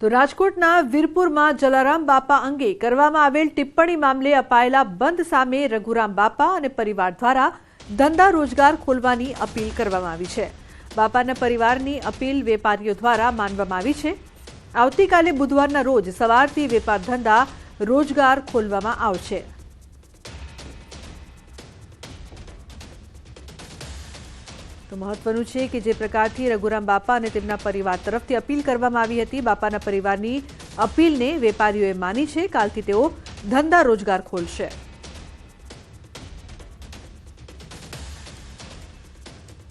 તો રાજકોટના વીરપુરમાં જલારામ બાપા અંગે કરવામાં આવેલ ટિપ્પણી મામલે અપાયેલા બંધ સામે રઘુરામ બાપા અને પરિવાર દ્વારા ધંધા રોજગાર ખોલવાની અપીલ કરવામાં આવી છે। બાપાના પરિવારની અપીલ વેપારીઓ દ્વારા માનવામાં આવી છે। આવતીકાલે બુધવારના રોજ સવારથી વેપાર ધંધા રોજગાર ખોલવામાં આવશે। તો મહત્વનું છે કે જે પ્રકારથી રઘુરામ બાપા અને તેમના પરિવાર તરફથી અપીલ કરવામાં આવી હતી, બાપાના પરિવારની અપીલને વેપારીઓએ માની છે। કાલથી તેઓ ધંધા રોજગાર ખોલશે।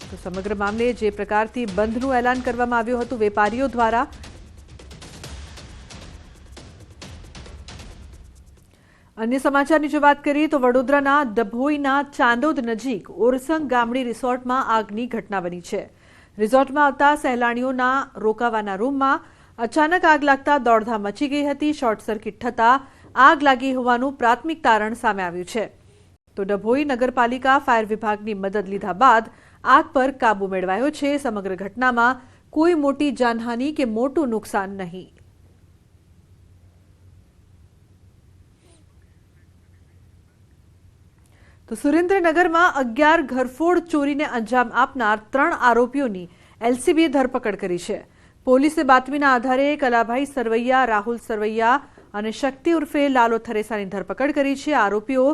તો સમગ્ર મામલે જે પ્રકારથી બંધનું એલાન કરવામાં આવ્યું હતું વેપારીઓ દ્વારા, अन्य समाचार की बात करिए तो वडोदराना डभोईना चांदोद नजीक ओरसंग गामड़ी रिसोर्ट में આગની ઘટના બની છે। રિસોર્ટમાં આવતા સહેલાણીઓના રોકાવાના રૂમમાં અચાનક આગ લાગતા દોડધામ મચી ગઈ હતી। શોર્ટ સર્કિટ થતા આગ લાગી હોવાનું પ્રાથમિક તારણ સામે આવ્યું છે। તો ડભોઈ નગરપાલિકા ફાયર વિભાગની મદદ લીધા બાદ આગ પર કાબુ મેળવાયો છે। સમગ્ર ઘટનામાં કોઈ મોટી જાનહાનિ કે મોટું નુકસાન નહીં। तो सुरेन्द्रनगर में 11 घरफोड़ चोरी ने अंजाम आपनार 3 आरोपीओनी एलसीबीए धरपकड़ करी है। पोलीसे बातमीना आधारे कलाभाई सरवैया, राहुल सरवैया और शक्ति उर्फे लालो थरेसानी धरपकड़ करी है। आरोपीओ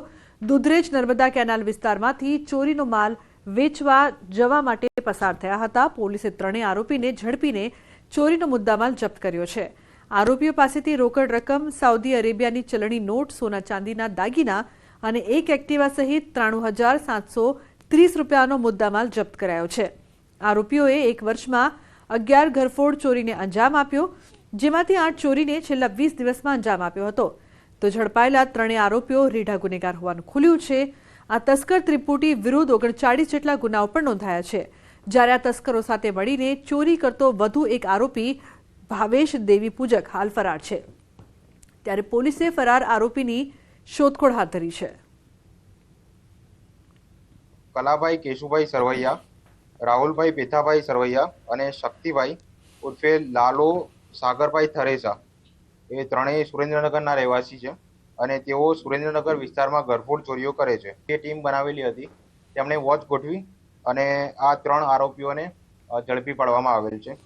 दुधरेज नर्मदा केनाल विस्तारमांथी चोरीनो माल वेचवा जवा माटे पसार थया हता। पोलीसे त्रणेय आरोपीने झड़पीने चोरीनो मुद्दामाल जप्त कर्यो छे। आरोपीओ पासेथी रोकड़ रकम, साउदी अरेबियानी चलणी नोट, सोना चांदीना दागीना અને એક એક્ટિવા સહિત 93,730 રૂપિયાનો મુદ્દામાલ જપ્ત કરાયો છે। આરોપીઓએ એક વર્ષમાં 11 ઘરફોડ ચોરીને અંજામ આપ્યો, જેમાંથી 8 ચોરીને છેલ્લા 20 દિવસમાં અંજામ આપ્યો હતો। તો ઝડપાયેલા ત્રણેય આરોપીઓ રીઢા ગુનેગાર હોવાનું ખુલ્યું છે। આ તસ્કર ત્રિપુટી વિરુદ્ધ 39 જેટલા ગુનાઓ પણ નોંધાયા છે, જ્યારે આ તસ્કરો સાથે મળીને ચોરી કરતો વધુ એક આરોપી ભાવેશ દેવી પૂજક હાલ ફરાર છે। ત્યારે પોલીસે ફરાર આરોપીની શોધખોળ હાથ ધરી છે। કલાભાઈ કેશુભાઈ સરવૈયા, રાહુલભાઈ પેથાભાઈ સરવૈયા અને શક્તિભાઈ ઉર્ફે લાલો સાગરભાઈ થરેસા એ ત્રણેય સુરેન્દ્રનગરના રહેવાસી છે અને તેઓ સુરેન્દ્રનગર વિસ્તારમાં ઘરફોડ ચોરીઓ કરે છે। તે ટીમ બનાવેલી હતી, તેમણે વોચ ગોઠવી અને આ 3 આરોપીઓને ઝડપી પાડવામાં આવેલ છે।